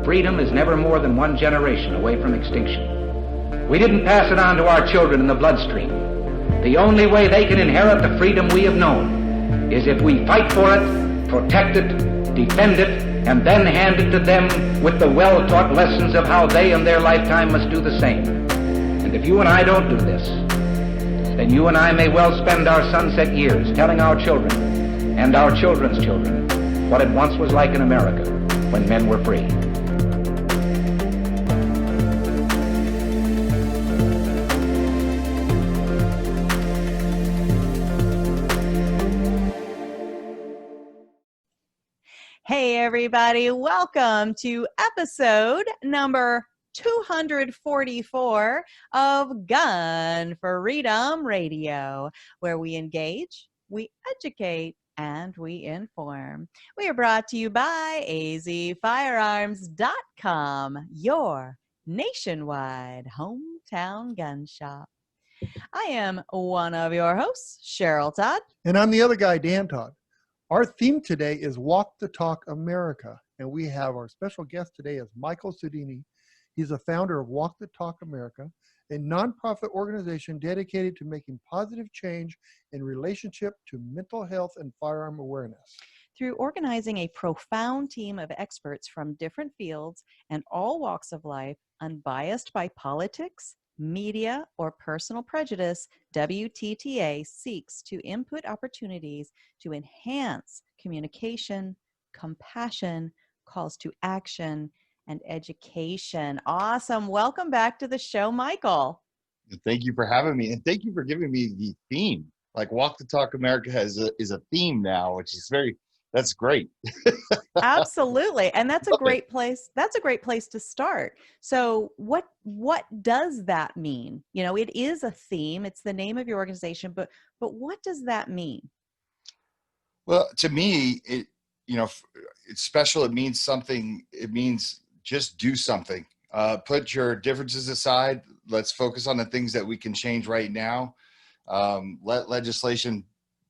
freedom is never more than one generation away from extinction. We didn't pass it on to our children in the bloodstream. The only way they can inherit the freedom we have known is if we fight for it, protect it, defend it, and then hand it to them with the well-taught lessons of how they in their lifetime must do the same. And if you and I don't do this, then you and I may well spend our sunset years telling our children and our children's children what it once was like in America when men were free. Hey everybody, welcome to episode number 244 of Gun Freedom Radio, where we engage, we educate, and we inform. We are brought to you by azfirearms.com, your nationwide hometown gun shop. I am one of your hosts, Cheryl Todd. And I'm the other guy, Dan Todd. Our theme today is Walk the Talk America, and we have our special guest today is Michael Sodini. He's the founder of Walk the Talk America, a nonprofit organization dedicated to making positive change in relationship to mental health and firearm awareness. Through organizing a profound team of experts from different fields and all walks of life, unbiased by politics, media, or personal prejudice, WTTA seeks to input opportunities to enhance communication, compassion, calls to action, and education. Awesome. Welcome back to the show, Michael. Thank you for having me, and thank you for giving me the theme. Like Walk the Talk America is a theme now, which is that's great. Absolutely. And that's a great place. That's a great place to start. So what does that mean? You know, it is a theme. It's the name of your organization, but what does that mean? Well, to me, it's special. It means something. It means just do something. Put your differences aside. Let's focus on the things that we can change right now. Let legislation,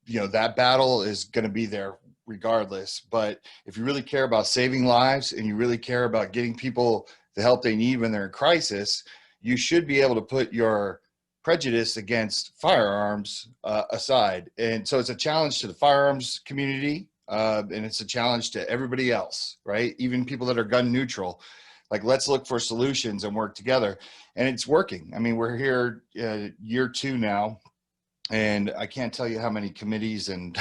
that battle is going to be there regardless. But if you really care about saving lives and you really care about getting people the help they need when they're in crisis, you should be able to put your prejudice against firearms aside. And so it's a challenge to the firearms community, and it's a challenge to everybody else, right? Even people that are gun neutral. Like, let's look for solutions and work together. And it's working. I mean, we're here year 2 now. And I can't tell you how many committees and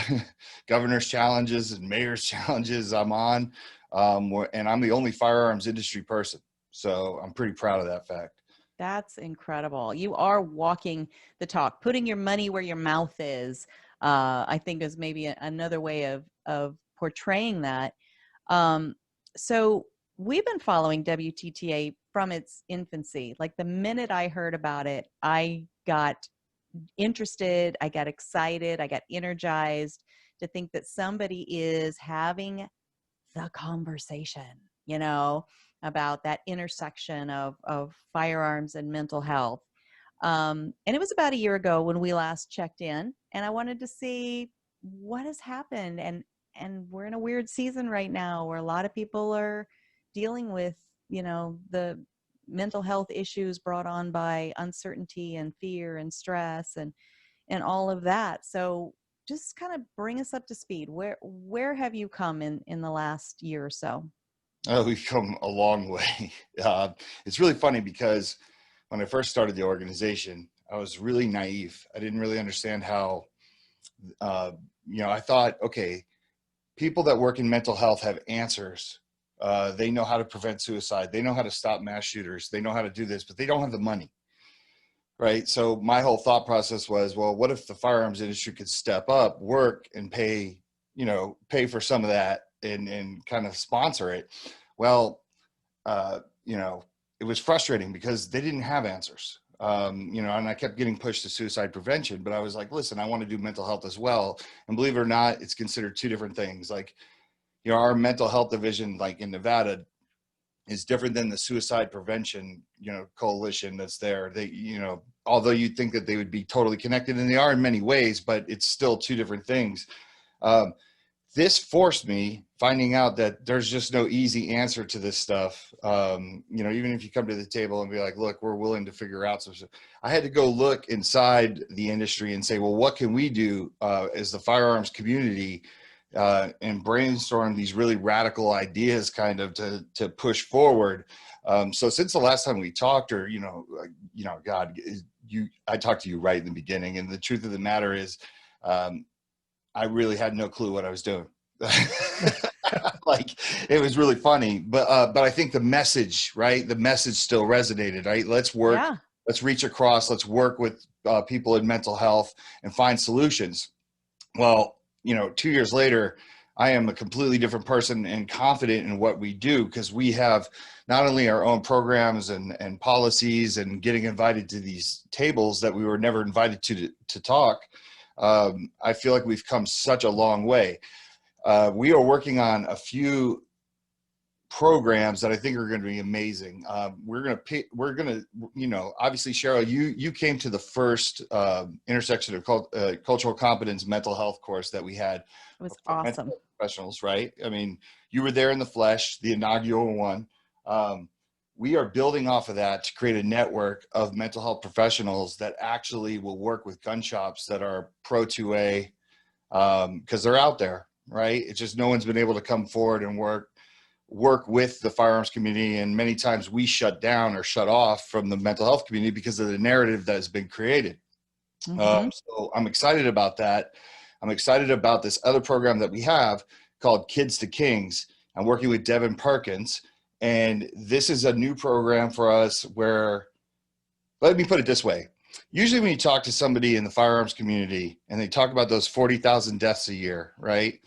governor's challenges and mayor's challenges I'm on. And I'm the only firearms industry person. So I'm pretty proud of that fact. That's incredible. You are walking the talk, putting your money where your mouth is, I think is maybe another way of portraying that. So we've been following WTTA from its infancy. Like the minute I heard about it, I got interested, I got excited, I got energized to think that somebody is having the conversation, about that intersection of firearms and mental health. And it was about a year ago when we last checked in, and I wanted to see what has happened. And we're in a weird season right now where a lot of people are dealing with, the mental health issues brought on by uncertainty and fear and stress and all of that. So just kind of bring us up to speed. Where have you come in the last year or so? Oh, we've come a long way. It's really funny because when I first started the organization, I was really naive. I didn't really understand how, I thought, okay, people that work in mental health have answers. They know how to prevent suicide. They know how to stop mass shooters. They know how to do this, but they don't have the money, right? So my whole thought process was, well, what if the firearms industry could step up, work, and pay for some of that and kind of sponsor it? Well, it was frustrating because they didn't have answers. And I kept getting pushed to suicide prevention, but I was like, listen, I want to do mental health as well. And believe it or not, it's considered 2 different things. Like, our mental health division, like in Nevada, is different than the suicide prevention, coalition that's there. They, although you'd think that they would be totally connected, and they are in many ways, but it's still 2 different things. this forced me finding out that there's just no easy answer to this stuff. You know, even if you come to the table and be like, look, we're willing to figure out some stuff. I had to go look inside the industry and say, well, what can we do as the firearms community, and brainstorm these really radical ideas kind of to push forward. So since the last time we talked, or, God, I talked to you right in the beginning, and the truth of the matter is, I really had no clue what I was doing. Like, it was really funny, but I think the message, right? The message still resonated, right? Let's work, Yeah. let's reach across, let's work with people in mental health and find solutions. Well, 2 years later, I am a completely different person and confident in what we do, because we have not only our own programs and policies and getting invited to these tables that we were never invited to talk. I feel like we've come such a long way. We are working on a few programs that I think are going to be amazing. We're going to, obviously, Cheryl, you came to the first intersection of cultural competence mental health course that we had. It was awesome. Professionals, right? I mean, you were there in the flesh, the inaugural one. We are building off of that to create a network of mental health professionals that actually will work with gun shops that are pro 2A, because they're out there, right? It's just no one's been able to come forward and work with the firearms community. And many times we shut down or shut off from the mental health community because of the narrative that has been created. Mm-hmm. So I'm excited about that. I'm excited about this other program that we have called Kids to Kings. I'm working with Devin Perkins. And this is a new program for us where, let me put it this way. Usually when you talk to somebody in the firearms community and they talk about those 40,000 deaths a year, right?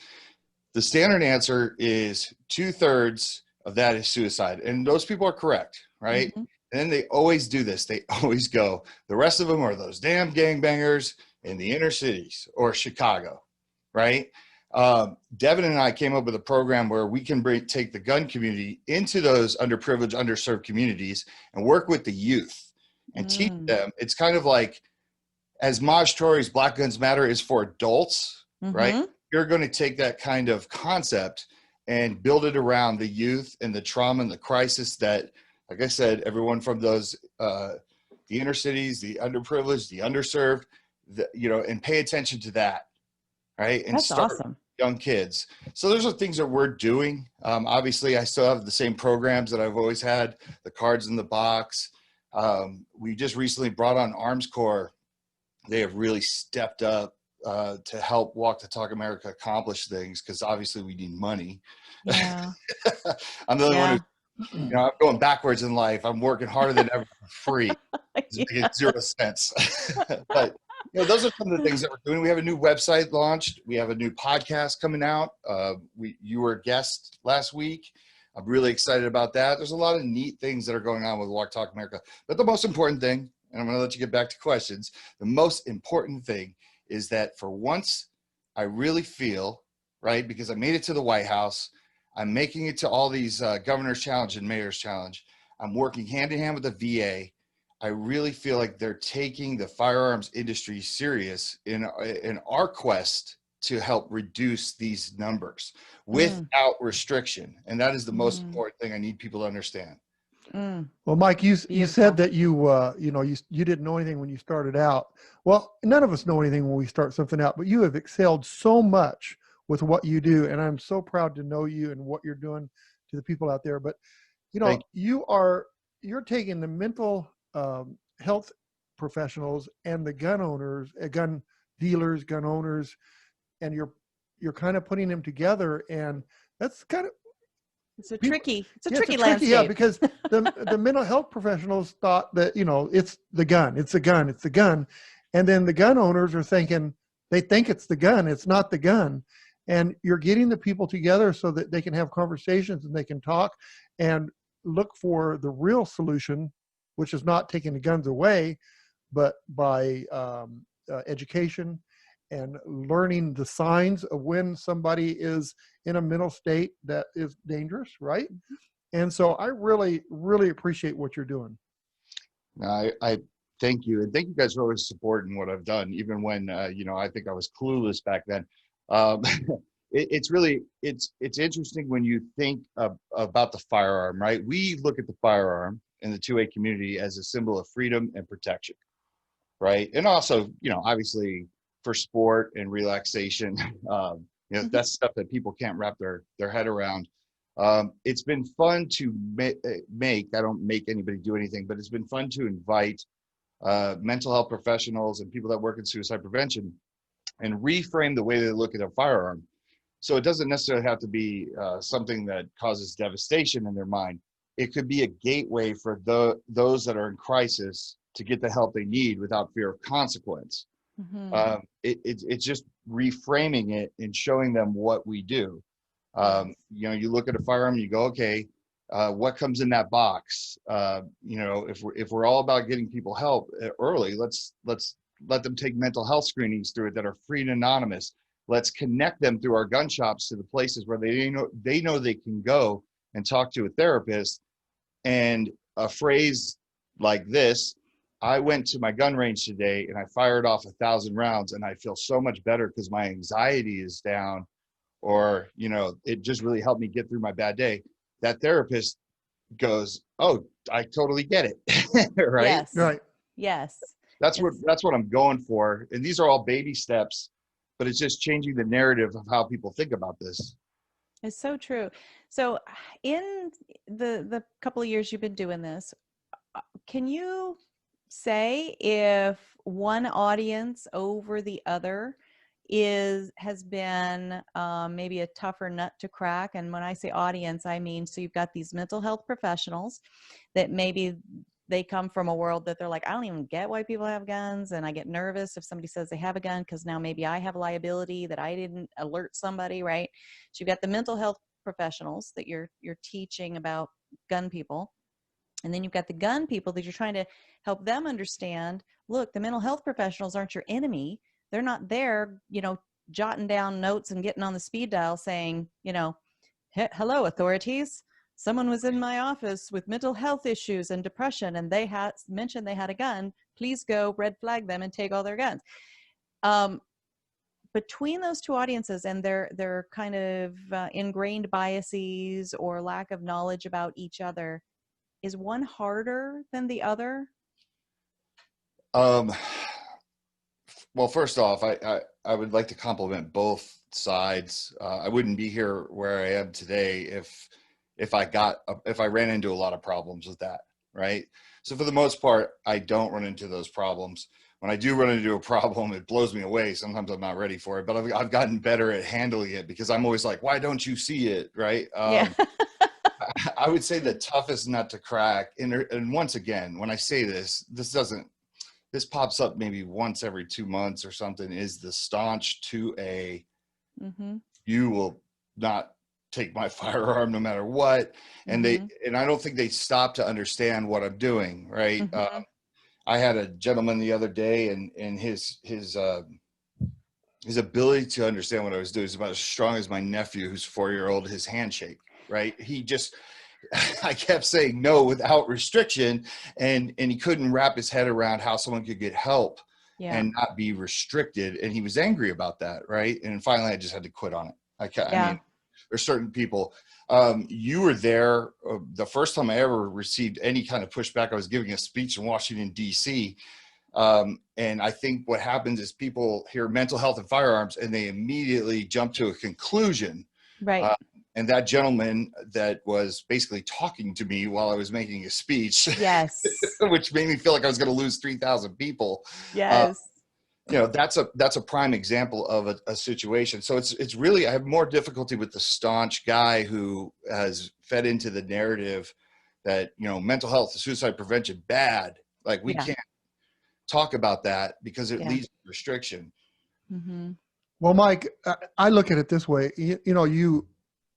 The standard answer is 2/3 of that is suicide. And those people are correct, right? Mm-hmm. And then they always do this. They always go, the rest of them are those damn gangbangers in the inner cities or Chicago, right? Devin and I came up with a program where we can take the gun community into those underprivileged, underserved communities and work with the youth and teach them. It's kind of like, as Maj Touré's Black Guns Matter is for adults, right? You're going to take that kind of concept and build it around the youth and the trauma and the crisis that, like I said, everyone from those, the inner cities, the underprivileged, the underserved, and pay attention to that, right? And That's start awesome. Young kids. So those are things that we're doing. Obviously, I still have the same programs that I've always had, the cards in the box. We just recently brought on Arms Corps. They have really stepped up to help Walk the Talk America accomplish things, because obviously we need money. Yeah. I'm the only one who, I'm going backwards in life. I'm working harder than ever for free. I get 0 cents. But those are some of the things that we're doing. We have a new website launched. We have a new podcast coming out. You were a guest last week. I'm really excited about that. There's a lot of neat things that are going on with Walk Talk America. But the most important thing, and I'm going to let you get back to questions, the most important thing is that for once, I really feel, right, because I made it to the White House, I'm making it to all these Governor's Challenge and Mayor's Challenge. I'm working hand in hand with the VA. I really feel like they're taking the firearms industry serious in our quest to help reduce these numbers without restriction. And that is the most important thing I need people to understand. Well, Mike, you said that you didn't know anything when you started out. Well, none of us know anything when we start something out, but you have excelled so much with what you do, and I'm so proud to know you and what you're doing to the people out there. But you're taking the mental health professionals and the gun owners, gun dealers, gun owners, and you're kind of putting them together, and that's kind of it's a tricky landscape. Yeah, because the mental health professionals thought that it's the gun, and then the gun owners are thinking they think it's the gun, it's not the gun. And you're getting the people together so that they can have conversations and they can talk and look for the real solution, which is not taking the guns away, but by education and learning the signs of when somebody is in a mental state that is dangerous, right? And so I really, really appreciate what you're doing. I thank you. And thank you guys for always supporting what I've done, even when, I think I was clueless back then. it's really, it's interesting when you think about the firearm, right? We look at the firearm in the 2A community as a symbol of freedom and protection, right? And also, obviously for sport and relaxation, that's stuff that people can't wrap their head around. It's been fun to make, I don't make anybody do anything, but it's been fun to invite mental health professionals and people that work in suicide prevention and reframe the way they look at a firearm. So it doesn't necessarily have to be something that causes devastation in their mind. It could be a gateway for those that are in crisis to get the help they need without fear of consequence. Mm-hmm. It's just reframing it and showing them what we do. You look at a firearm and you go, okay, what comes in that box? If we're all about getting people help early, let's let them take mental health screenings through it that are free and anonymous. Let's connect them through our gun shops to the places where they know they can go and talk to a therapist. And a phrase like this, I went to my gun range today and I fired off 1,000 rounds and I feel so much better because my anxiety is down, or, it just really helped me get through my bad day. That therapist goes, oh, I totally get it. Right? Yes. Right. Yes. That's what I'm going for. And these are all baby steps, but it's just changing the narrative of how people think about this. It's so true. So in the couple of years you've been doing this, can you say if one audience over the other has been maybe a tougher nut to crack? And when I say audience, I mean, so you've got these mental health professionals that maybe they come from a world that they're like, I don't even get why people have guns, and I get nervous if somebody says they have a gun because now maybe I have a liability that I didn't alert somebody, right? So you've got the mental health professionals that you're teaching about gun people, and then you've got the gun people that you're trying to help them understand, look, the mental health professionals aren't your enemy. They're not there, jotting down notes and getting on the speed dial saying, hello, authorities. Someone was in my office with mental health issues and depression, and they had mentioned they had a gun. Please go red flag them and take all their guns. Between those two audiences and their kind of ingrained biases or lack of knowledge about each other, is one harder than the other? Well, first off, I would like to compliment both sides. I wouldn't be here where I am today if I ran into a lot of problems with that, right? So for the most part, I don't run into those problems. When I do run into a problem, it blows me away. Sometimes I'm not ready for it, but I've gotten better at handling it because I'm always like, why don't you see it, right? Yeah. I would say the toughest nut to crack, and once again, when I say this pops up maybe once every 2 months or something, is the staunch 2A, Mm-hmm. you will not take my firearm no matter what. And Mm-hmm. I don't think they stop to understand what I'm doing, right? Mm-hmm. I had a gentleman the other day, and his ability to understand what I was doing is about as strong as my nephew, who's 4-year-old, his handshake, right? I kept saying no without restriction, and he couldn't wrap his head around how someone could get help and not be restricted. And he was angry about that, right? And finally, I just had to quit on it. I mean, there's certain people. You were there the first time I ever received any kind of pushback. I was giving a speech in Washington, D.C., and I think what happens is people hear mental health and firearms and they immediately jump to a conclusion. Right. And that gentleman that was basically talking to me while I was making a speech, Yes. which made me feel like I was going to lose 3,000 people. Yes. That's a prime example of a situation. So it's really, I have more difficulty with the staunch guy who has fed into the narrative that, mental health and suicide prevention bad. Like we can't talk about that because it leads to restriction. Mm-hmm. Well, Mike, I look at it this way.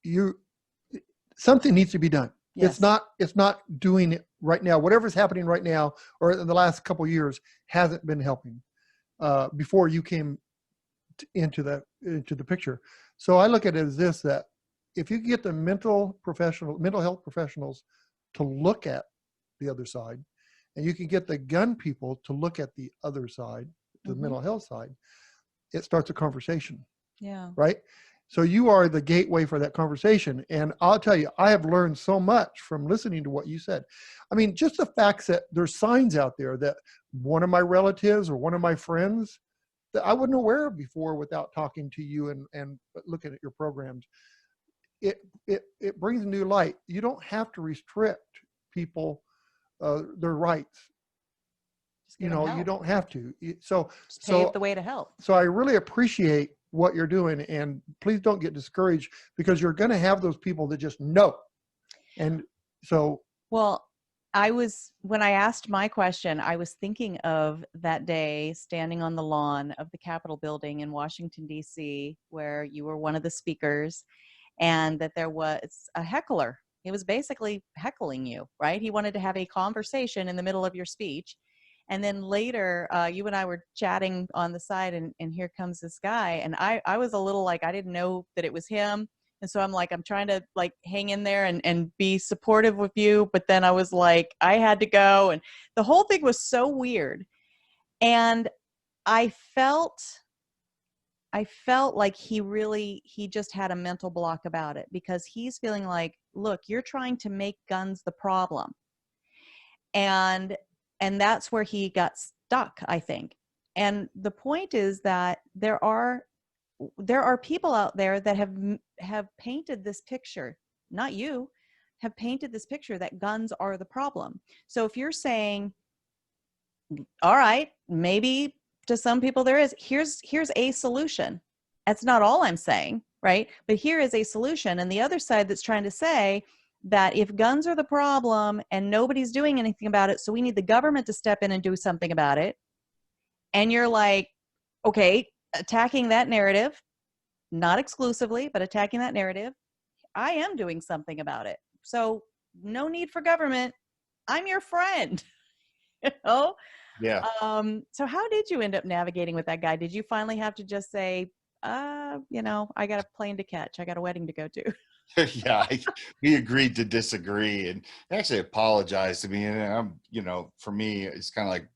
You something needs to be done. Yes. It's not doing it right now. Whatever's happening right now or in the last couple of years hasn't been helping before you came into the picture. So I look at it as this, that if you get the mental health professionals to look at the other side, and you can get the gun people to look at the other side, the mental health side, it starts a conversation. Yeah. Right? So you are the gateway for that conversation. And I'll tell you, I have learned so much from listening to what you said. I mean, just the facts that there's signs out there that one of my relatives or one of my friends that I wasn't aware of before without talking to you and looking at your programs. It brings new light. You don't have to restrict people their rights. Just give them You help. don't have to. So Just pave the way to help. So I really appreciate what you're doing, and please don't get discouraged because you're going to have those people that just know. And so, well, when I asked my question, I was thinking of that day standing on the lawn of the Capitol building in Washington, D.C., where you were one of the speakers, and that there was a heckler. He was basically heckling you, right? He wanted to have a conversation in the middle of your speech. And then later, you and I were chatting on the side, and here comes this guy. And I was a little like, I didn't know that it was him. And so I'm like, I'm trying to like hang in there and be supportive with you. But then I was like, I had to go. And the whole thing was so weird. And I felt like he just had a mental block about it, because he's feeling like, look, you're trying to make guns the problem. And that's where he got stuck, I think. And the point is that there are people out there that have painted this picture, not you, have painted this picture that guns are the problem. So if you're saying, all right, maybe to some people there is, here's a solution. That's not all I'm saying, right? But here is a solution. And the other side that's trying to say that if guns are the problem and nobody's doing anything about it, so we need the government to step in and do something about it. And you're like, okay, attacking that narrative, not exclusively, but attacking that narrative, I am doing something about it. So no need for government. I'm your friend. You know? Yeah. So how did you end up navigating with that guy? Did you finally have to just say, I got a plane to catch. I got a wedding to go to. Yeah, we agreed to disagree and actually apologized to me. And for me, it's kind of like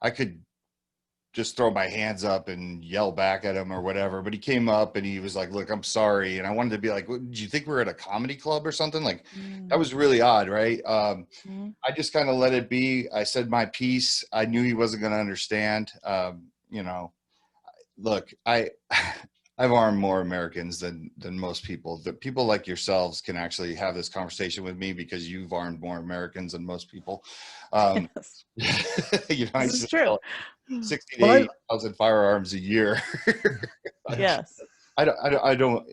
I could just throw my hands up and yell back at him or whatever. But he came up and he was like, look, I'm sorry. And I wanted to be like, do you think we're at a comedy club or something? Like, that was really odd, right? I just kind of let it be. I said my piece. I knew he wasn't going to understand. Look, I've armed more Americans than most people. The people like yourselves can actually have this conversation with me because you've armed more Americans than most people. Yes. This is true. 60 to 80,000 firearms a year. Yes. I don't.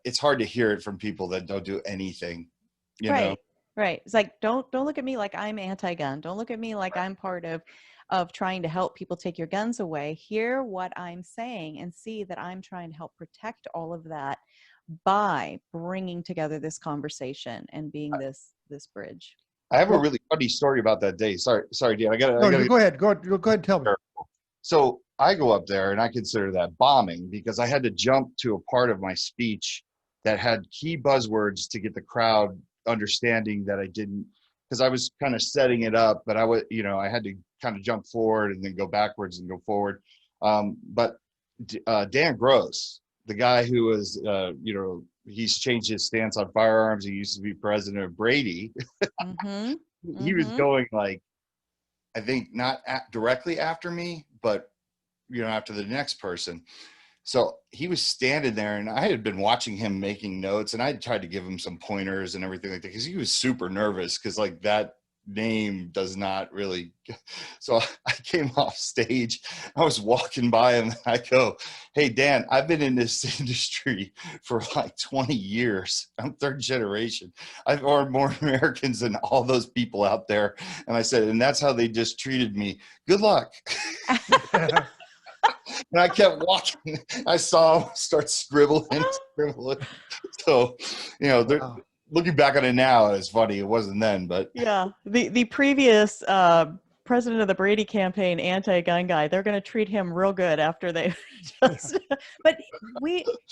It's hard to hear it from people that don't do anything. You know? Right. It's like, don't look at me like I'm anti-gun. Don't look at me like I'm part of trying to help people take your guns away. Hear what I'm saying and see that I'm trying to help protect all of that by bringing together this conversation and being this bridge. I have a really funny story about that day. Sorry, Dan. I gotta go ahead. Go ahead. Tell me. So I go up there and I consider that bombing because I had to jump to a part of my speech that had key buzzwords to get the crowd understanding that I didn't, because I was kind of setting it up, but I had to kind of jump forward and then go backwards and go forward. But Dan Gross, the guy who was, he's changed his stance on firearms. He used to be president of Brady. He was going like, I think not directly after me, but after the next person. So he was standing there and I had been watching him making notes and I tried to give him some pointers and everything like that because he was super nervous because like that name does not really. So I came off stage. I was walking by him and I go, hey, Dan, I've been in this industry for like 20 years. I'm third generation. I've armed more Americans than all those people out there. And I said, and that's how they just treated me. Good luck. And I kept walking. I saw him start scribbling. So, looking back on it now, it's funny. It wasn't then, but yeah, the previous president of the Brady campaign, anti-gun guy, they're going to treat him real good after they just. But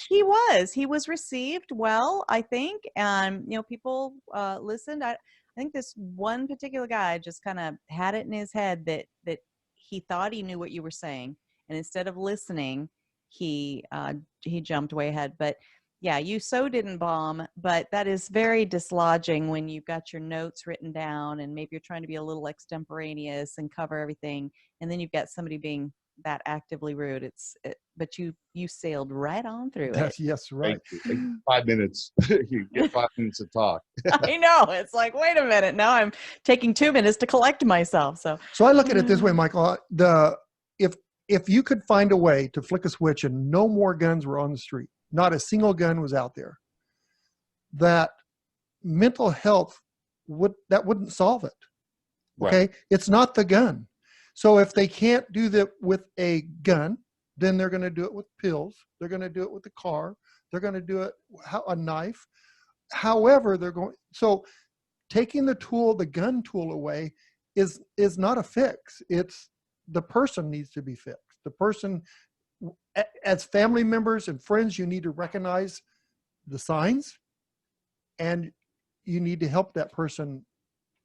he was received well, I think, and people listened. I think this one particular guy just kind of had it in his head that he thought he knew what you were saying. And instead of listening, he jumped way ahead. But yeah, you so didn't bomb, but that is very dislodging when you've got your notes written down and maybe you're trying to be a little extemporaneous and cover everything, and then you've got somebody being that actively rude. But you sailed right on through it. That's yes, right. Like 5 minutes. You get 5 minutes to talk. I know. It's like, wait a minute. Now I'm taking 2 minutes to collect myself. So I look at it this way, Michael. If you could find a way to flick a switch and no more guns were on the street, not a single gun was out there, that mental health wouldn't solve it. Okay, right. It's not the gun. So if they can't do that with a gun, then they're going to do it with pills. They're going to do it with a car. They're going to do it a knife. However, they're going. So taking the gun tool away is not a fix. It's the person needs to be fixed. The person, as family members and friends, you need to recognize the signs, and you need to help that person.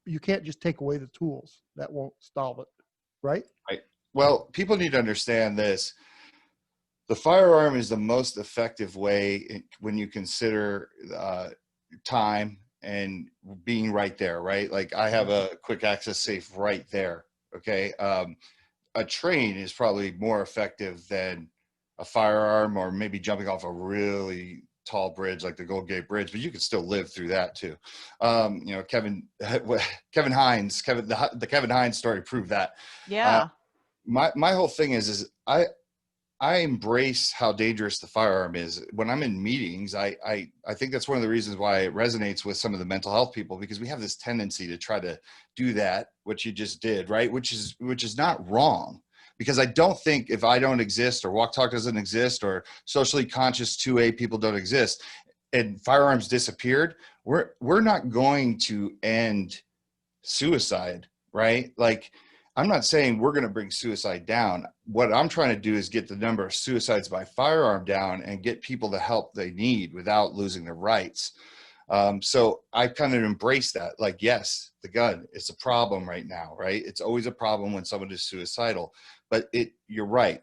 You can't just take away the tools. That won't solve it. Right? Right. Well, people need to understand this. The firearm is the most effective way when you consider time and being right there, right? Like I have a quick access safe right there. Okay. A train is probably more effective than a firearm, or maybe jumping off a really tall bridge like the Golden Gate Bridge, but you can still live through that too. Kevin Hines, the Kevin Hines story proved that. Yeah. My whole thing is I embrace how dangerous the firearm is. When I'm in meetings, I think that's one of the reasons why it resonates with some of the mental health people, because we have this tendency to try to do that, what you just did, right? Which is not wrong. Because I don't think if I don't exist, or Walk Talk doesn't exist, or socially conscious 2A people don't exist, and firearms disappeared, we're not going to end suicide, right? Like, I'm not saying we're going to bring suicide down. What I'm trying to do is get the number of suicides by firearm down and get people the help they need without losing their rights. So I kind of embrace that. Like, yes, the gun, it's a problem right now, right? It's always a problem when someone is suicidal, but you're right.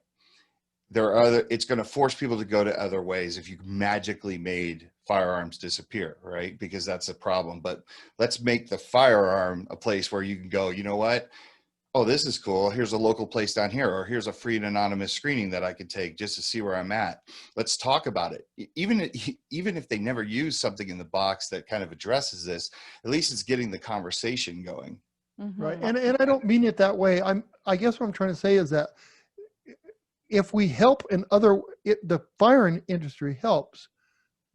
It's going to force people to go to other ways if you magically made firearms disappear, right? Because that's a problem. But let's make the firearm a place where you can go, you know what? Oh, this is cool. Here's a local place down here, or here's a free and anonymous screening that I could take just to see where I'm at. Let's talk about it. Even if they never use something in the box that kind of addresses this, at least it's getting the conversation going. Mm-hmm. Right. And I don't mean it that way. I guess what I'm trying to say is that if we help the firearm industry helps,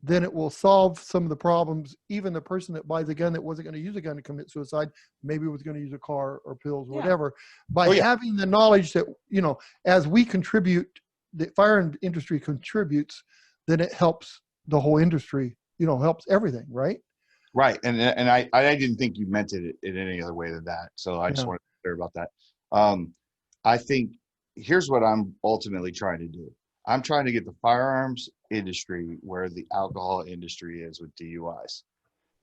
then it will solve some of the problems. Even the person that buys a gun that wasn't going to use a gun to commit suicide, maybe was going to use a car or pills or whatever. By having the knowledge that, as we contribute, the firearm industry contributes, then it helps the whole industry, helps everything, right? Right. And I didn't think you meant it in any other way than that. So I just wanted to be clear about that. I think here's what I'm ultimately trying to do. I'm trying to get the firearms industry where the alcohol industry is with DUIs.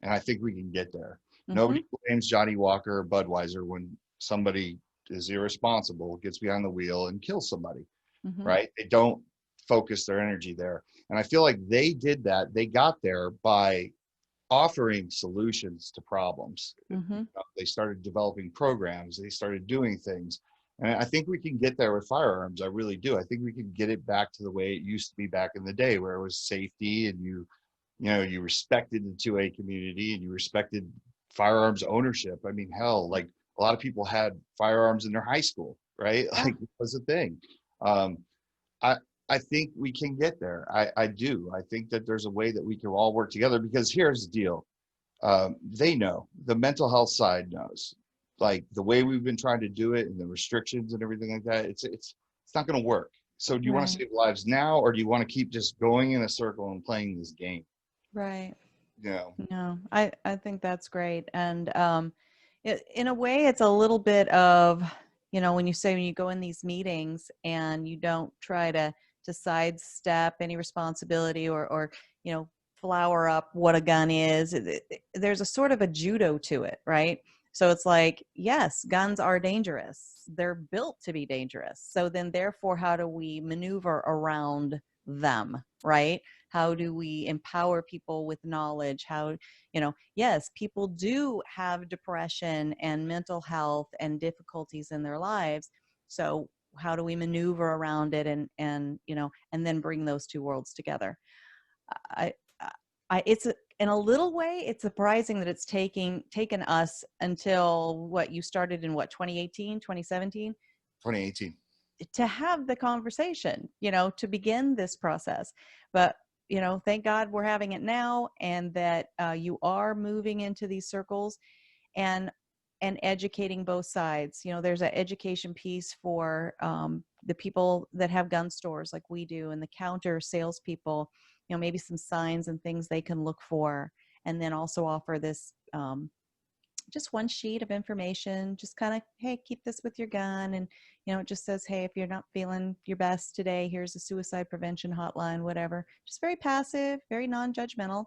And I think we can get there. Mm-hmm. Nobody blames Johnny Walker or Budweiser when somebody is irresponsible, gets behind the wheel and kills somebody, right? They don't focus their energy there. And I feel like they did that. They got there by offering solutions to problems. They started developing programs. They started doing things. And I think we can get there with firearms. I really do. I think we can get it back to the way it used to be back in the day, where it was safety and you respected the 2A community and you respected firearms ownership. I mean, hell, like a lot of people had firearms in their high school, right? Like it was a thing. I think we can get there. I do. I think that there's a way that we can all work together, because here's the deal. They know, the mental health side knows. Like the way we've been trying to do it and the restrictions and everything like that, it's not going to work. So do you want to save lives now, or do you want to keep just going in a circle and playing this game? Right. No, I think that's great. And in a way, it's a little bit of, when you go in these meetings and you don't try to sidestep any responsibility or flower up what a gun is. There's a sort of a judo to it, right? So it's like, yes, guns are dangerous. They're built to be dangerous. So then therefore, how do we maneuver around them, right? How do we empower people with knowledge? How, yes, people do have depression and mental health and difficulties in their lives. So how do we maneuver around it and then bring those two worlds together? In a little way, it's surprising that it's taken us until you started in 2018, 2017? 2018. To have the conversation, to begin this process. But, thank God we're having it now, and that you are moving into these circles and educating both sides. There's an education piece for the people that have gun stores like we do, and the counter salespeople, maybe some signs and things they can look for, and then also offer this just one sheet of information, just kind of, hey, keep this with your gun. And, it just says, hey, if you're not feeling your best today, here's a suicide prevention hotline, whatever. Just very passive, very non-judgmental.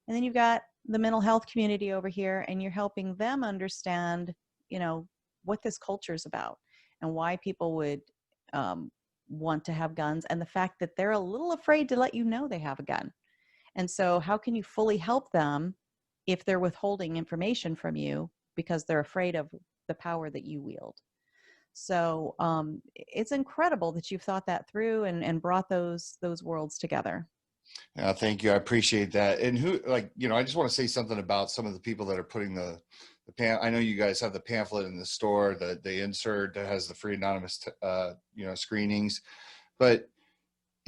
And then you've got the mental health community over here, and you're helping them understand, what this culture is about and why people would want to have guns, and the fact that they're a little afraid to let you know they have a gun. And so how can you fully help them if they're withholding information from you because they're afraid of the power that you wield? So it's incredible that you've thought that through and brought those worlds together. Thank you. I appreciate that. And I just want to say something about some of the people that are putting the I know you guys have the pamphlet in the store, the insert that has the free anonymous, screenings, but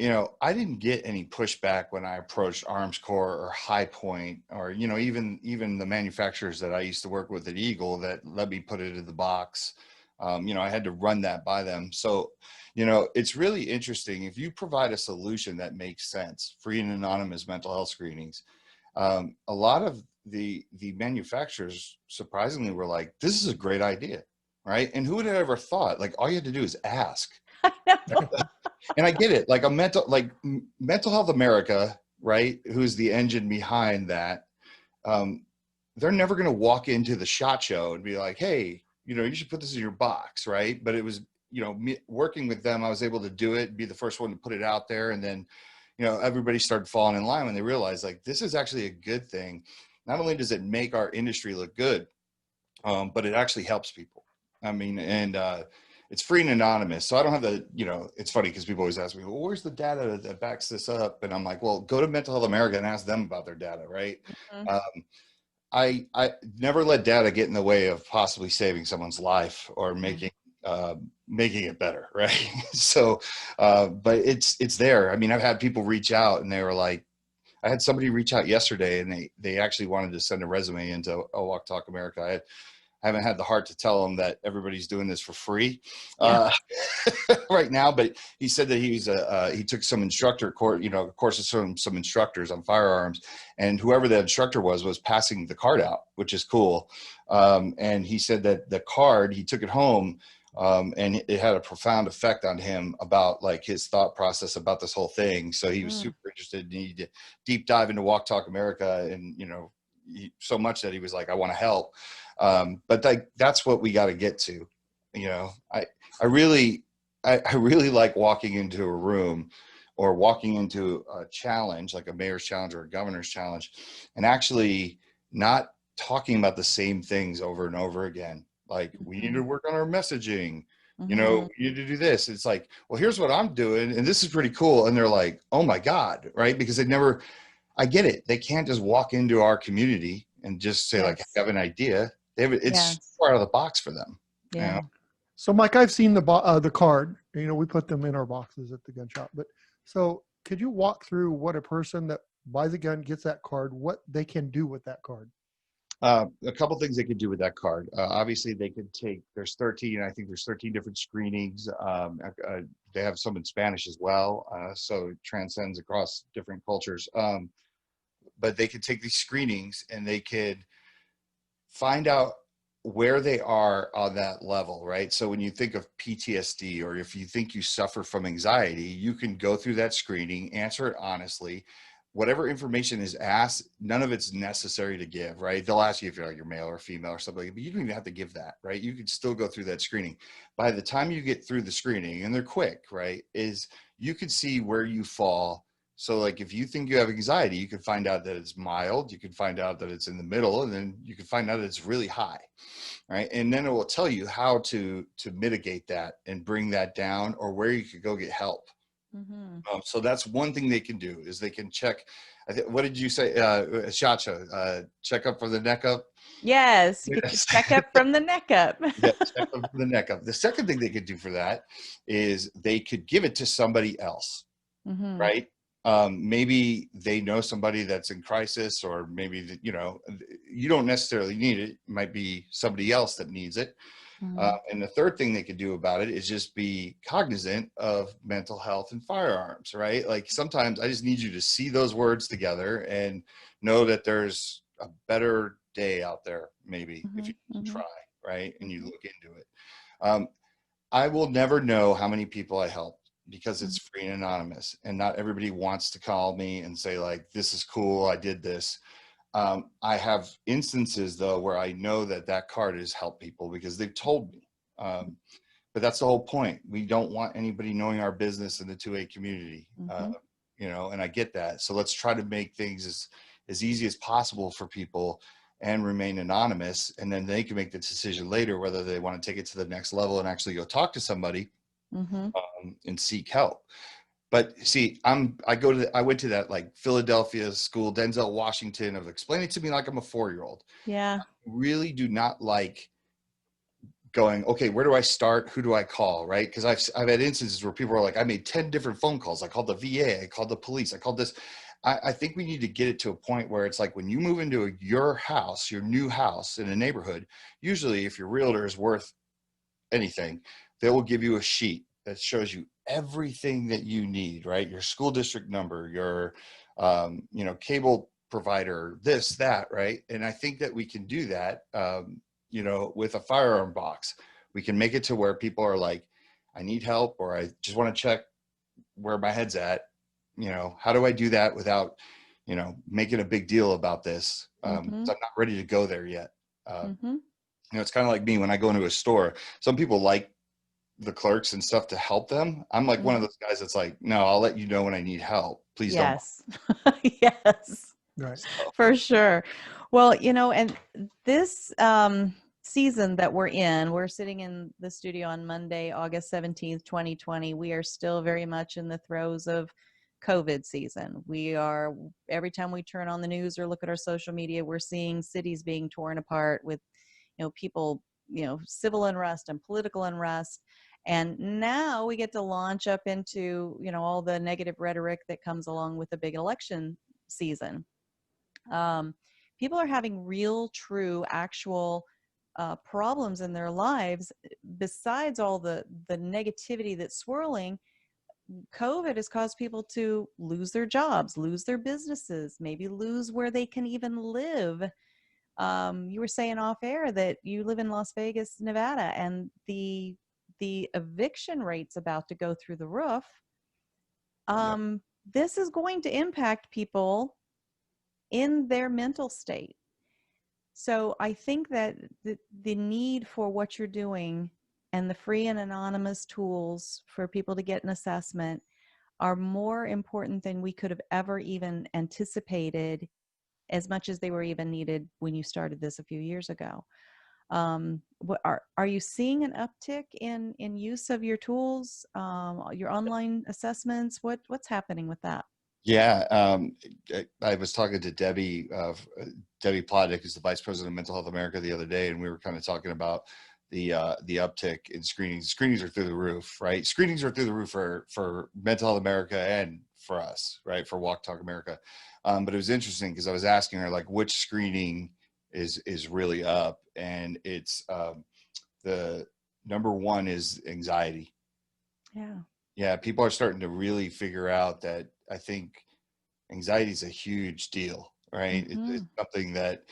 I didn't get any pushback when I approached Arms Corps or High Point, or, even the manufacturers that I used to work with at Eagle that let me put it in the box. I had to run that by them. So, it's really interesting. If you provide a solution that makes sense, free and anonymous mental health screenings, a lot of the manufacturers surprisingly were like, this is a great idea. Right. And who would have ever thought, like, all you had to do is ask. I know. And I get it. Like Mental Health America, right, who's the engine behind that, they're never going to walk into the SHOT Show and be like, hey, you should put this in your box, right? But it was, me working with them, I was able to do it, be the first one to put it out there. And then, everybody started falling in line when they realized, like, this is actually a good thing. Not only does it make our industry look good, but it actually helps people. I mean, and it's free and anonymous. So I don't have the, it's funny because people always ask me, well, where's the data that backs this up? And I'm like, well, go to Mental Health America and ask them about their data, right? Mm-hmm. I never let data get in the way of possibly saving someone's life or making it better, right? So, but it's there. I mean, I've had people reach out and they were like, I had somebody reach out yesterday and they actually wanted to send a resume into Walk Talk America. I haven't had the heart to tell them that everybody's doing this for free right now, but he said that he took some instructor courses from some instructors on firearms, and whoever the instructor was passing the card out, which is cool. And he said that the card, he took it home, and it had a profound effect on him about like his thought process about this whole thing. So he was super interested, and he did deep dive into Walk Talk America, and so much that he was like, I want to help. But that's what we got to get to. I really like walking into a room or walking into a challenge, like a mayor's challenge or a governor's challenge, and actually not talking about the same things over and over again. Like, we need to work on our messaging. We need to do this. It's like, well, here's what I'm doing, and this is pretty cool. And they're like, oh my God, right? Because I get it. They can't just walk into our community and just say like, I have an idea. It's far out of the box for them. Yeah. So Mike, I've seen the card, we put them in our boxes at the gun shop, but so could you walk through what a person that buys a gun, gets that card, what they can do with that card? A couple things they could do with that card. Obviously they could there's 13 different screenings. They have some in Spanish as well. So it transcends across different cultures. But they could take these screenings and they could find out where they are on that level, right? So when you think of PTSD, or if you think you suffer from anxiety, you can go through that screening, answer it honestly, whatever information is asked, none of it's necessary to give, right? They'll ask you if you're like you're male or female or something, but you don't even have to give that, right? You can still go through that screening. By the time you get through the screening, and they're quick, right, is you can see where you fall. So like if you think you have anxiety, you can find out that it's mild, you can find out that it's in the middle, and then you can find out that it's really high, right? And then it will tell you how to mitigate that and bring that down, or where you could go get help. So that's one thing they can do, is they can check. What did you say, Chacha? Check up for the neck up? Yes, you get your checkup from the neck up. Yeah, check up for the neck up. The second thing they could do for that is they could give it to somebody else, right? Maybe they know somebody that's in crisis, or maybe you don't necessarily need it. It might be somebody else that needs it. And the third thing they could do about it is just be cognizant of mental health and firearms, right? Like sometimes I just need you to see those words together and know that there's a better day out there, maybe, if you try, right? And you look into it. I will never know how many people I help, because it's free and anonymous, and not everybody wants to call me and say like, this is cool, I did this. I have instances though where I know that card has helped people because they've told me. But that's the whole point. We don't want anybody knowing our business in the 2A community, and I get that. So let's try to make things as easy as possible for people and remain anonymous. And then they can make the decision later whether they want to take it to the next level and actually go talk to somebody and seek help. But see, I went to that like Philadelphia school, Denzel Washington, of explain it to me like I'm a 4-year-old. Yeah. I really do not like going, okay, where do I start? Who do I call? Right. Because I've had instances where people are like, I made 10 different phone calls. I called the VA, I called the police, I called this. I think we need to get it to a point where it's like when you move into your house, your new house in a neighborhood, usually if your realtor is worth anything, they will give you a sheet that shows you everything that you need, right? Your school district number, your, cable provider, this, that, right? And I think that we can do that, with a firearm box. We can make it to where people are like, I need help, or I just want to check where my head's at. How do I do that without, making a big deal about this? 'Cause I'm not ready to go there yet. It's kind of like me when I go into a store. Some people like the clerks and stuff to help them. I'm like one of those guys that's like, no, I'll let you know when I need help. Please don't. Yes. Right. So, For sure. Well, and this season that we're sitting in the studio on Monday, August 17th, 2020. We are still very much in the throes of COVID season. Every time we turn on the news or look at our social media, we're seeing cities being torn apart with, people, civil unrest and political unrest. And now we get to launch up into, all the negative rhetoric that comes along with a big election season. People are having real, true, actual problems in their lives. Besides all the negativity that's swirling, COVID has caused people to lose their jobs, lose their businesses, maybe lose where they can even live. You were saying off air that you live in Las Vegas, Nevada, and the eviction rate's about to go through the roof. This is going to impact people in their mental state. So I think that the need for what you're doing and the free and anonymous tools for people to get an assessment are more important than we could have ever even anticipated, as much as they were even needed when you started this a few years ago. Are you seeing an uptick in use of your tools, your online assessments? What's happening with that? Yeah, I was talking to Debbie Plotnick, who's the Vice President of Mental Health America, the other day, and we were kind of talking about the uptick in screenings. Screenings are through the roof, right? Screenings are through the roof for Mental Health America and for us, right? For Walk Talk America. But it was interesting because I was asking her like which screening is really up, and it's the number one is anxiety. Yeah, people are starting to really figure out that I think anxiety is a huge deal, right? It's something that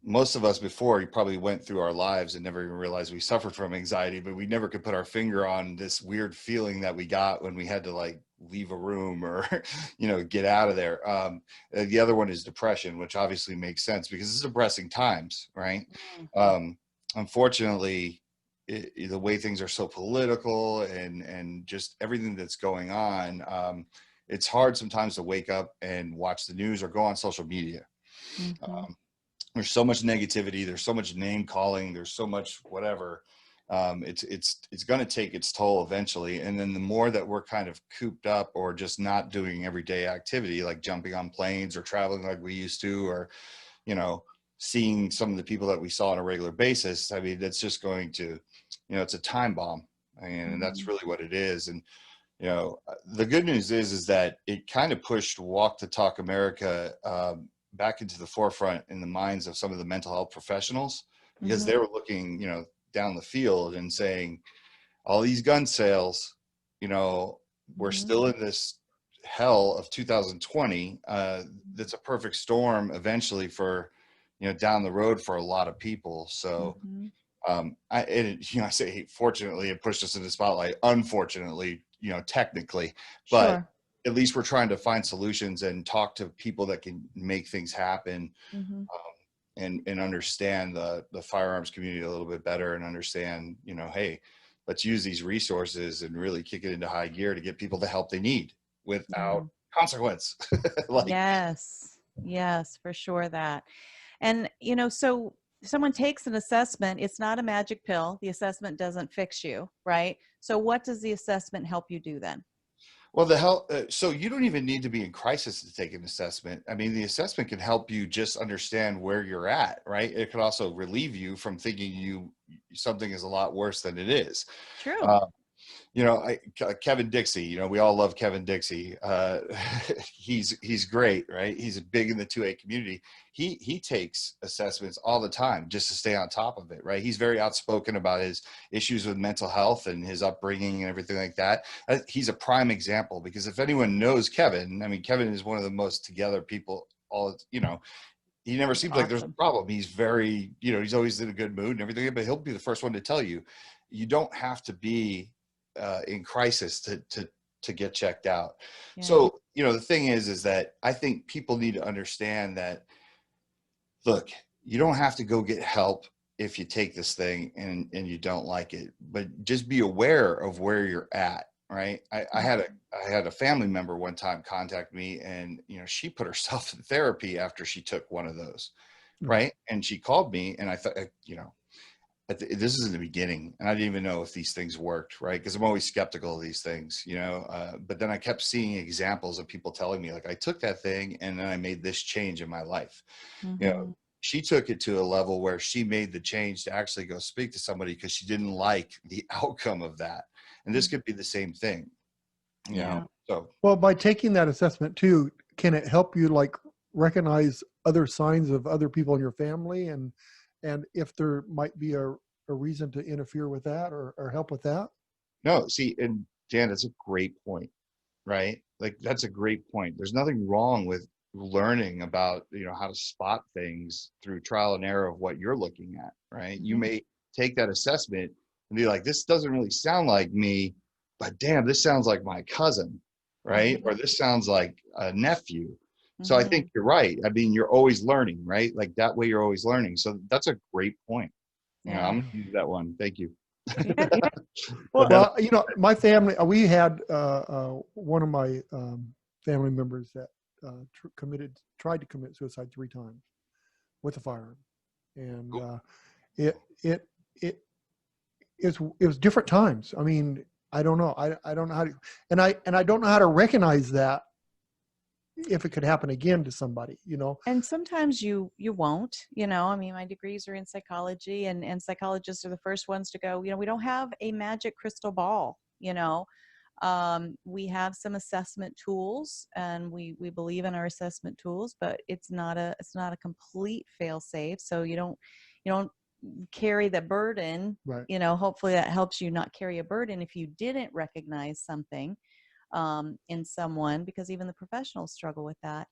most of us before you probably went through our lives and never even realized we suffered from anxiety, but we never could put our finger on this weird feeling that we got when we had to like leave a room or, get out of there. The other one is depression, which obviously makes sense because it's depressing times, right? Unfortunately, the way things are so political and just everything that's going on, it's hard sometimes to wake up and watch the news or go on social media. There's so much negativity. There's so much name calling. There's so much whatever. It's going to take its toll eventually. And then the more that we're kind of cooped up or just not doing everyday activity, like jumping on planes or traveling like we used to, or, seeing some of the people that we saw on a regular basis, I mean, that's just going to, it's a time bomb. And that's really what it is. And, the good news is that it kind of pushed Walk the Talk America back into the forefront in the minds of some of the mental health professionals, because they were looking, down the field and saying, all these gun sales, we're still in this hell of 2020. That's a perfect storm eventually for, down the road for a lot of people. So I say, fortunately, it pushed us in the spotlight. Unfortunately, technically, but at least we're trying to find solutions and talk to people that can make things happen, and understand the firearms community a little bit better, and understand, hey, let's use these resources and really kick it into high gear to get people the help they need without consequence. Yes, for sure that. And, so someone takes an assessment, it's not a magic pill. The assessment doesn't fix you, right? So what does the assessment help you do then? Well, so you don't even need to be in crisis to take an assessment. I mean, the assessment can help you just understand where you're at, right? It could also relieve you from thinking something is a lot worse than it is. True. Kevin Dixie, we all love Kevin Dixie. He's great, right? He's big in the 2A community. He takes assessments all the time just to stay on top of it, right? He's very outspoken about his issues with mental health and his upbringing and everything like that. He's a prime example, because if anyone knows Kevin, I mean, Kevin is one of the most together people. He never seems like there's a problem. He's very, he's always in a good mood and everything, but he'll be the first one to tell you, you don't have to be in crisis to get checked out. So, the thing is that I think people need to understand that, look, you don't have to go get help if you take this thing and you don't like it, but just be aware of where you're at. Right. I had a family member one time contact me, and, she put herself in therapy after she took one of those. Right. And she called me, and I thought, this is in the beginning, and I didn't even know if these things worked, right? Because I'm always skeptical of these things, but then I kept seeing examples of people telling me, like, I took that thing and then I made this change in my life. She took it to a level where she made the change to actually go speak to somebody because she didn't like the outcome of that. And this could be the same thing, so. Well, by taking that assessment too, can it help you like recognize other signs of other people in your family, and if there might be a reason to interfere with that or help with that? No, see, and Dan, that's a great point, right? Like, that's a great point. There's nothing wrong with learning about, how to spot things through trial and error of what you're looking at, right? You may take that assessment and be like, this doesn't really sound like me, but damn, this sounds like my cousin, right? Or this sounds like a nephew. So I think you're right. I mean, you're always learning, right? Like, that way you're always learning. So that's a great point. I'm going to use that one. Thank you. Well, my family, we had one of my family members that tried to commit suicide 3 times with a firearm. And it was different times. I mean, I don't know. I don't know how to, and I don't know how to recognize that if it could happen again to somebody, And sometimes you won't, I mean, my degrees are in psychology, and psychologists are the first ones to go, we don't have a magic crystal ball, we have some assessment tools, and we believe in our assessment tools, but it's not a complete fail safe. So you don't carry the burden, right. Hopefully that helps you not carry a burden if you didn't recognize something in someone, because even the professionals struggle with that.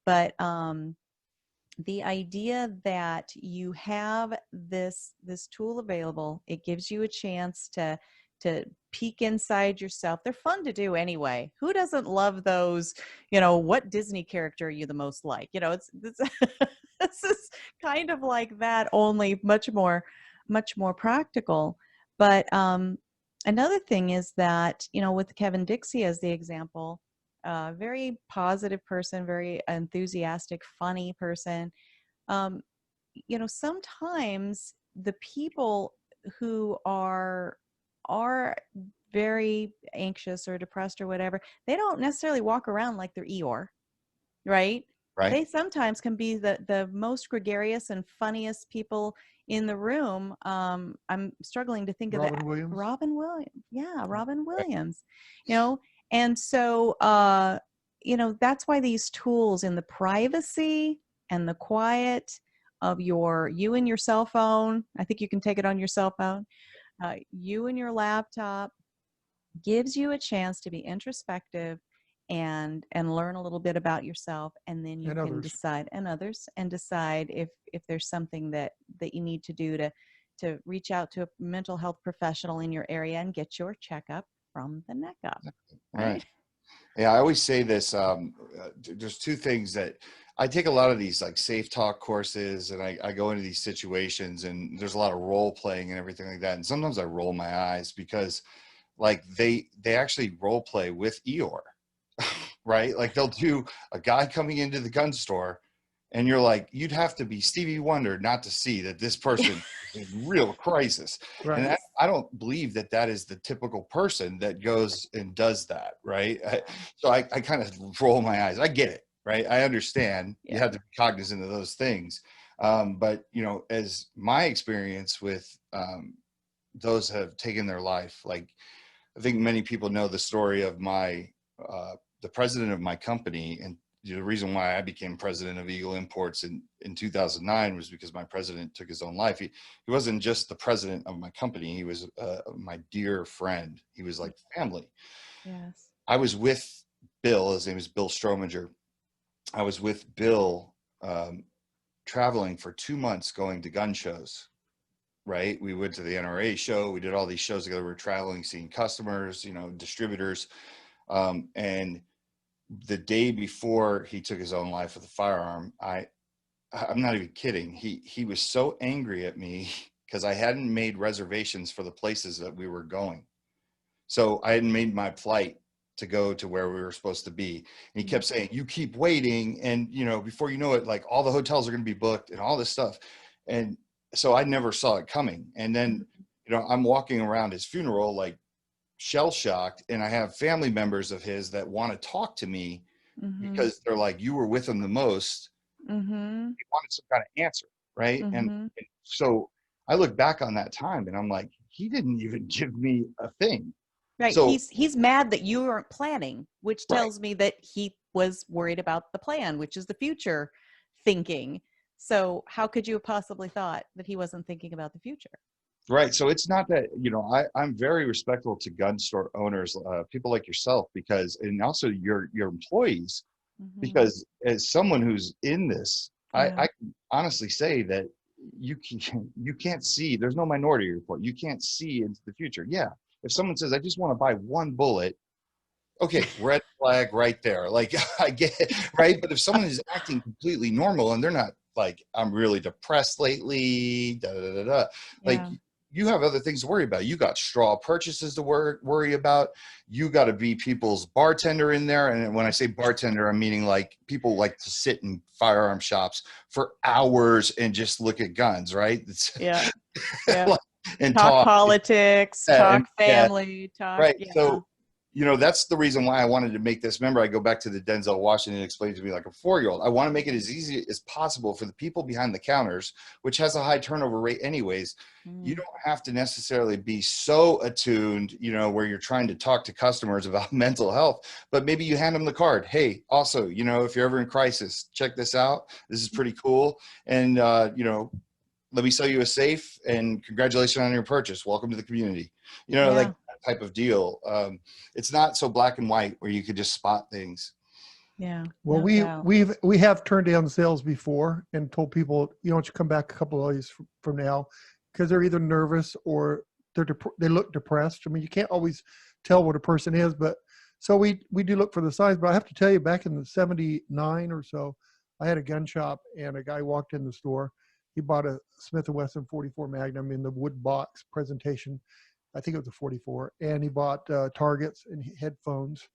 But the idea that you have this tool available, it gives you a chance to to peek inside yourself. They're fun to do anyway. Who doesn't love those? What Disney character are you the most like? It's this is kind of like that, only much more practical. But another thing is that, with Kevin Dixie as the example, very positive person, very enthusiastic, funny person. Sometimes the people who are very anxious or depressed or whatever, they don't necessarily walk around like they're Eeyore, right? Right. They sometimes can be the most gregarious and funniest people in the room. I'm struggling to think of Robin Williams. Robin Williams. Yeah, Robin Williams. And so that's why these tools in the privacy and the quiet of you and your cell phone, I think you can take it on your cell phone, you and your laptop, gives you a chance to be introspective and learn a little bit about yourself, and then you can decide, and others, and decide if there's something that you need to do to reach out to a mental health professional in your area and get your checkup from the neck up. Right. Yeah, I always say this. There's two things that I take a lot of these like safe talk courses, and I go into these situations, and there's a lot of role playing and everything like that. And sometimes I roll my eyes because like they actually role play with Eeyore, right? Like they'll do a guy coming into the gun store, and you're like, you'd have to be Stevie Wonder not to see that this person is in real crisis. Right. And I don't believe that is the typical person that goes and does that, right? So I kind of roll my eyes. I get it, right? I understand. You have to be cognizant of those things. But, as my experience with those have taken their life, like I think many people know the story of the president of my company, and the reason why I became president of Eagle Imports in 2009 was because my president took his own life. He wasn't just the president of my company. He was my dear friend. He was like family. Yes. I was with Bill. His name is Bill Strominger. I was with Bill traveling for 2 months going to gun shows, right? We went to the NRA show. We did all these shows together. We were traveling, seeing customers, distributors. And the day before he took his own life with a firearm, I'm not even kidding. He was so angry at me because I hadn't made reservations for the places that we were going. So I hadn't made my flight to go to where we were supposed to be. And he kept saying, you keep waiting. And, before you know it, like all the hotels are going to be booked and all this stuff. And so I never saw it coming. And then, I'm walking around his funeral, like, shell shocked, and I have family members of his that want to talk to me because they're like, you were with him the most. They wanted some kind of answer, right? And so I look back on that time and I'm like, he didn't even give me a thing. Right. So he's mad that you weren't planning, which tells me that he was worried about the plan, which is the future thinking. So how could you have possibly thought that he wasn't thinking about the future? Right. So it's not that, I'm very respectful to gun store owners, people like yourself, and also your employees, because as someone who's in this, I can honestly say that you can't see, there's no minority report. You can't see into the future. Yeah. If someone says, I just want to buy one bullet, okay, red flag right there. Like I get it, right? But if someone is acting completely normal and they're not like, I'm really depressed lately, like you have other things to worry about. You got straw purchases to worry about. You got to be people's bartender in there. And when I say bartender, I'm meaning like people like to sit in firearm shops for hours and just look at guns, right? And talk politics, talk family, talk. Right. Yeah. So, that's the reason why I wanted to make this. Remember, I go back to the Denzel Washington explained to me like a 4-year-old. I want to make it as easy as possible for the people behind the counters, which has a high turnover rate anyways. You don't have to necessarily be so attuned, where you're trying to talk to customers about mental health, but maybe you hand them the card. Hey, also, if you're ever in crisis, check this out. This is pretty cool. And, let me sell you a safe and congratulations on your purchase. Welcome to the community. Like that type of deal. It's not so black and white where you could just spot things. Yeah. Well, we have turned down sales before and told people, you come back a couple of days from now because they're either nervous or they look depressed. I mean, you can't always tell what a person is, but so we do look for the signs. But I have to tell you, back in the 79 or so, I had a gun shop, and a guy walked in the store. He bought a Smith & Wesson 44 Magnum in the wood box presentation. I think it was a 44, and he bought targets and headphones,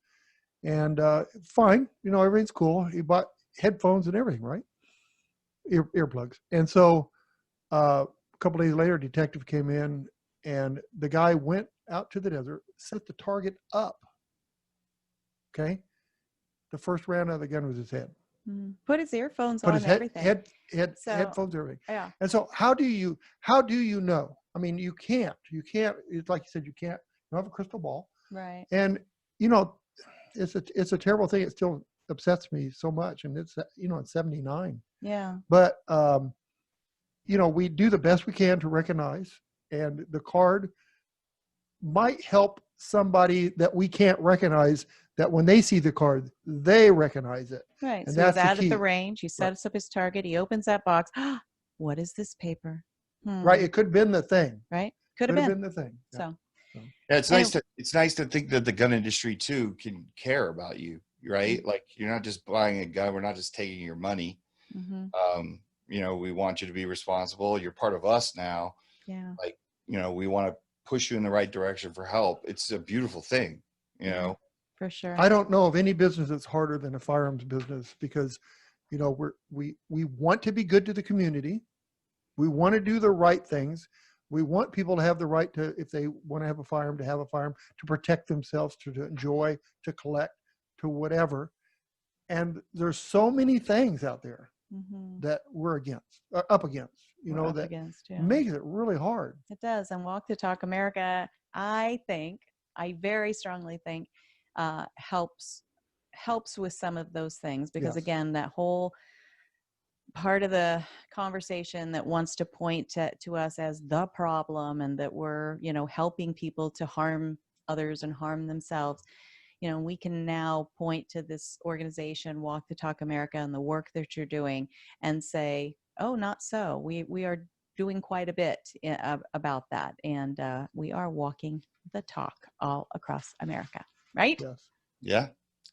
and fine, everything's cool. He bought headphones and everything, right? Earplugs. And so a couple days later, a detective came in, and the guy went out to the desert, set the target up. Okay, the first round of the gun was his head. Put his earphones Put on, his everything. Headphones, everything. Yeah. And so how do you know? I mean, you can't. It's like you said, you don't have a crystal ball. Right. And it's a terrible thing. It still upsets me so much. And it's it's 79. Yeah. But we do the best we can to recognize, and the card might help somebody that we can't recognize, that when they see the card, they recognize it. Right. And so he's that's out the key. at the range. He sets up his target. He opens that box. What is this paper? Right. It could have been the thing. Right. Could have been the thing. Yeah. So. Yeah, it's nice to think that the gun industry too can care about you, right? Like, you're not just buying a gun. We're not just taking your money. We want you to be responsible. You're part of us now. Yeah. Like, we want to push you in the right direction for help. It's a beautiful thing, For sure. I don't know of any business that's harder than a firearms business, because, we want to be good to the community. We want to do the right things. We want people to have the right to, if they want to have a firearm, to protect themselves, to enjoy, to collect, to whatever. And there's so many things out there that we're up against, makes it really hard. It does. And Walk the Talk America, I very strongly think, helps with some of those things, because again, that whole part of the conversation that wants to point to us as the problem, and that we're, helping people to harm others and harm themselves. We can now point to this organization, Walk the Talk America, and the work that you're doing, and say, oh, not so. We are doing quite a bit about that. And we are walking the talk all across America, right? Yes. Yeah,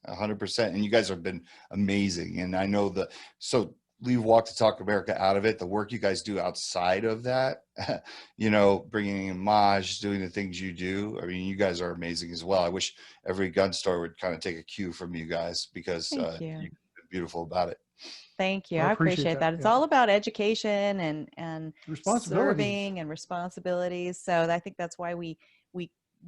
100%. And you guys have been amazing. And I know so leave Walk to Talk America out of it. The work you guys do outside of that, bringing in Maj, doing the things you do. I mean, you guys are amazing as well. I wish every gun store would kind of take a cue from you guys, because you've been beautiful about it. Thank you. I appreciate that. It's all about education and serving and responsibilities. So I think that's why we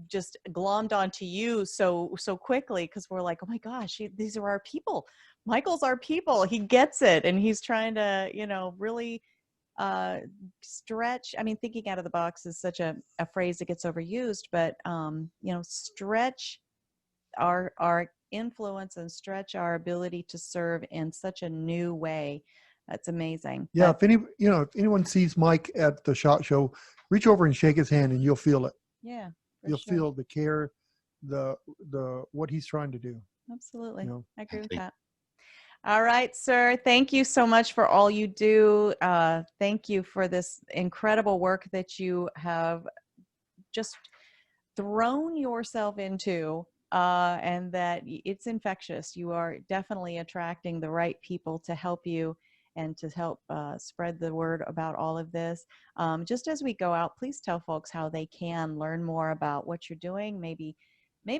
just glommed onto you so quickly, because we're like, oh my gosh, these are our people. Michael's our people. He gets it, and he's trying to, really stretch. I mean, thinking out of the box is such a phrase that gets overused, but stretch our influence and stretch our ability to serve in such a new way. That's amazing. Yeah, if anyone sees Mike at the SHOT Show, reach over and shake his hand, and you'll feel it. Yeah. You'll feel the care, the what he's trying to do. Absolutely. I agree with that. All right, sir. Thank you so much for all you do. Thank you for this incredible work that you have just thrown yourself into, and that it's infectious. You are definitely attracting the right people to help you and to help spread the word about all of this. Just as we go out, please tell folks how they can learn more about what you're doing. Maybe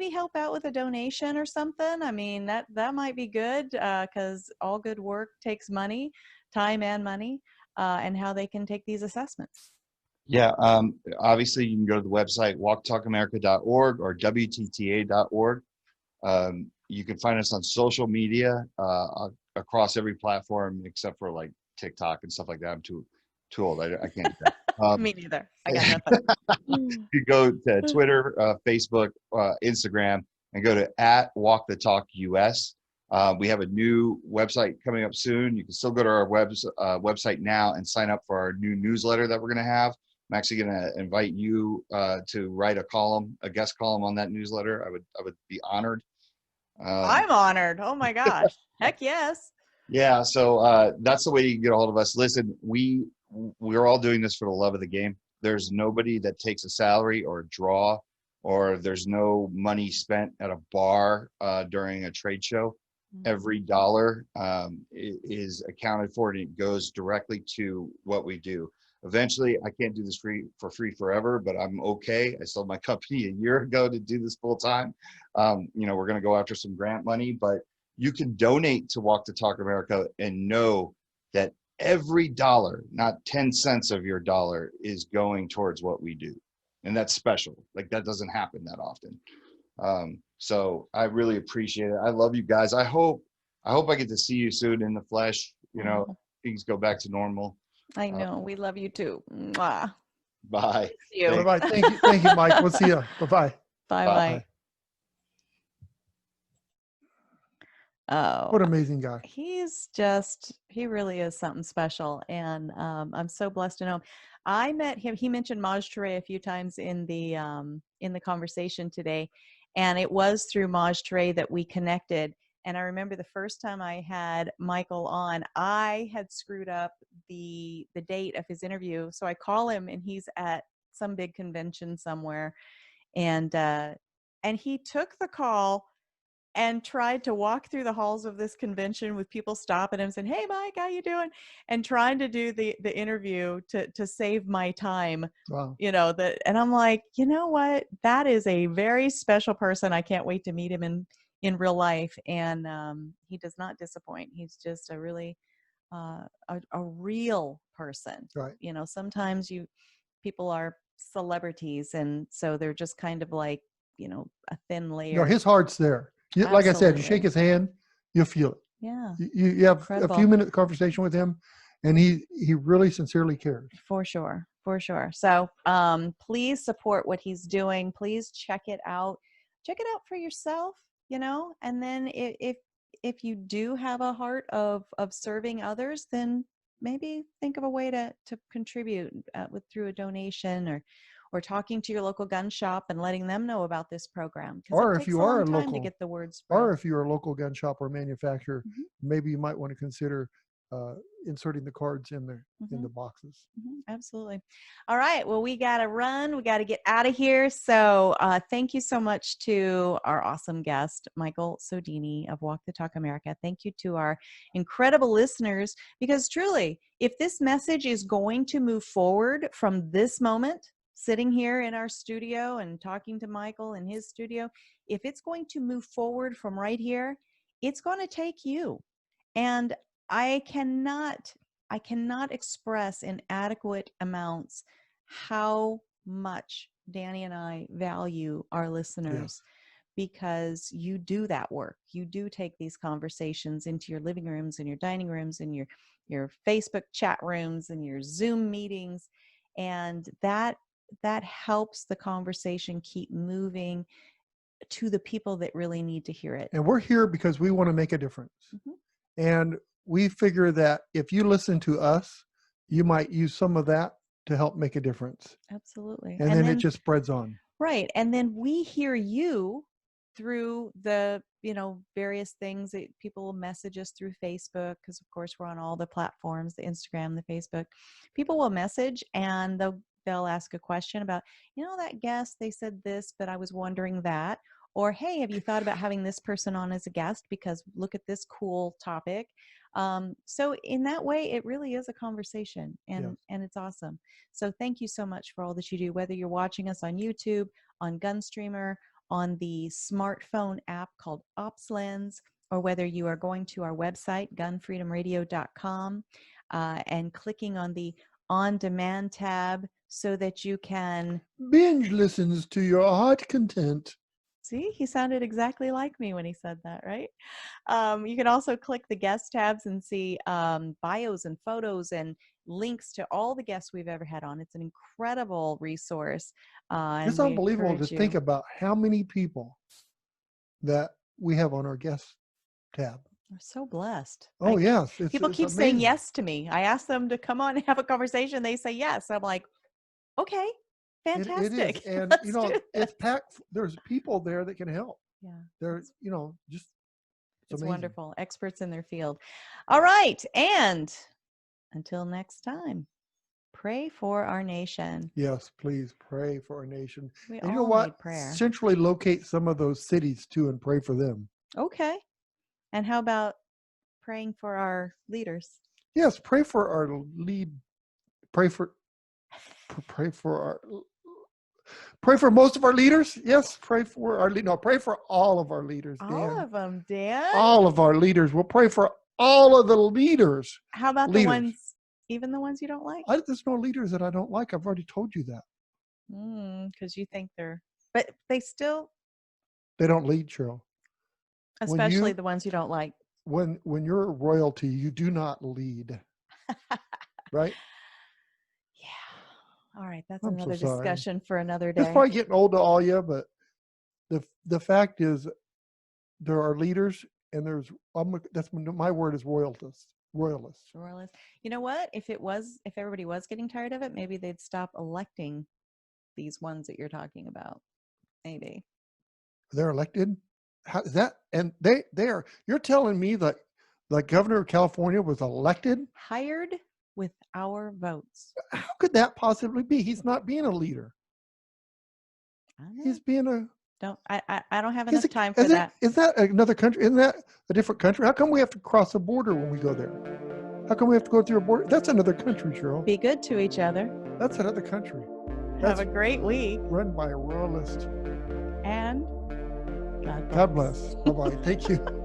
help out with a donation or something. I mean, that might be good, because all good work takes money, time and money, and how they can take these assessments. Yeah, obviously you can go to the website, walktalkamerica.org or WTTA.org. You can find us on social media across every platform except for like TikTok and stuff like that. I'm too old. I can't do that. Me neither. I got nothing. You go to Twitter, Facebook, Instagram, and go to @WalkTheTalkUS. We have a new website coming up soon. You can still go to our website now and sign up for our new newsletter that we're going to have. I'm actually going to invite you to write a guest column on that newsletter. I would be honored. I'm honored. Oh my gosh. Heck yes. Yeah. So that's the way you can get a hold of us. Listen, we're all doing this for the love of the game. there's nobody that takes a salary or a draw, or there's no money spent at a bar during a trade show. Every dollar is accounted for, and it goes directly to what we do. Eventually, I can't do this for free forever, but I'm okay. I sold my company a year ago to do this full time. You know, we're going to go after some grant money, but you can donate to Walk the Talk America and know that every dollar, not 10 cents of your dollar, is going towards what we do. And that's special. Like, that doesn't happen that often. So I really appreciate it. I love you guys. I hope I get to see you soon in the flesh. You know, things go back to normal. I know. We love you too. Mwah. Bye. See you. Bye-bye. Thank you, Mike. We'll see you. Bye-bye. Bye-bye. Oh, What an amazing guy. He really is something special. And I'm so blessed to know him. I met him. He mentioned Maj Toure a few times in the conversation today. And it was through Maj Toure that we connected. And I remember the first time I had Michael on, I had screwed up the date of his interview. So I call him, and he's at some big convention somewhere. And he took the call and tried to walk through the halls of this convention with people stopping him saying, "Hey, Mike, how you doing?" And trying to do the interview to save my time. Wow. You know, and I'm like, you know what? That is a very special person. I can't wait to meet him in real life. And he does not disappoint. He's just a really a real person. Right. You know, sometimes people are celebrities, and so they're just kind of like, you know, a thin layer. You know, his heart's there. Like I said, you shake his hand, you'll feel it. Yeah. You have Incredible. a few minute conversation with him, and he really sincerely cares. For sure. So please support what he's doing. Please check it out. Check it out for yourself, you know, and then if you do have a heart of serving others, then maybe think of a way to contribute through a donation or talking to your local gun shop and letting them know about this program. Or if you are a local, to get the word spread. Or if you're a local gun shop or manufacturer, maybe you might want to consider inserting the cards in the boxes. Absolutely. All right. Well, we got to run. We got to get out of here. So thank you so much to our awesome guest, Michael Sodini of Walk the Talk America. Thank you to our incredible listeners, because truly, if this message is going to move forward from this moment, sitting here in our studio and talking to Michael in his studio, if it's going to move forward from right here, it's going to take you. And I cannot express in adequate amounts how much Danny and I value our listeners, because you do that work. You do take these conversations into your living rooms and your dining rooms and your Facebook chat rooms and your Zoom meetings. And that helps the conversation keep moving to the people that really need to hear it. And we're here because we want to make a difference. And we figure that if you listen to us, you might use some of that to help make a difference. Absolutely. And then it just spreads on. Right. And then we hear you through the, various things that people will message us through Facebook, because of course we're on all the platforms, the Instagram, the Facebook. People will message and they'll ask a question about, that guest, they said this, but I was wondering that. Or, hey, have you thought about having this person on as a guest? Because look at this cool topic. So in that way, it really is a conversation, and it's awesome. So thank you so much for all that you do, whether you're watching us on YouTube, on GunStreamer, on the smartphone app called OpsLens, or whether you are going to our website, GunFreedomRadio.com, and clicking on the On-Demand tab so that you can binge listens to your heart content. See, he sounded exactly like me when he said that, right? You can also click the guest tabs and see bios and photos and links to all the guests we've ever had on. It's an incredible resource. It's unbelievable to think about how many people that we have on our guest tab. We're so blessed. Oh, yes. People keep saying yes to me. I ask them to come on and have a conversation. They say yes. I'm like, okay. Fantastic. It is. And, it's packed. There's people there that can help. Yeah. There's, just it's amazing. Wonderful. Experts in their field. All right. And until next time, pray for our nation. Yes, please pray for our nation. We And you know all what? need prayer. Centrally locate some of those cities too and pray for them. Okay. And how about praying for our leaders? Yes, pray for our lead. Pray for most of our leaders. Yes, pray for our lead. No, pray for all of our leaders, Dan. All of them, Dan? All of our leaders. We'll pray for all of the leaders. How about leaders. the ones, even the ones you don't like? There's no leaders that I don't like. I've already told you that. Because you think but they still. They don't lead, Cheryl. Especially the ones you don't like. When you're royalty, you do not lead. Right? Yeah. All right. That's I'm another so sorry. discussion for another day. It's probably getting old to all you, but the fact is there are leaders and that's my word is royalists. Royalists. You know what? If everybody was getting tired of it, maybe they'd stop electing these ones that you're talking about. Maybe. They're elected? How is that? And they are. You're telling me that the governor of California was elected? Hired with our votes. How could that possibly be? He's not being a leader. He's being a. I don't have enough time for that. Is that another country? Isn't that a different country? How come we have to cross a border when we go there? How come we have to go through a border? That's another country, Cheryl. Be good to each other. That's another country. Have a great week. Run by a royalist. And God bless. Bye-bye. Thank you.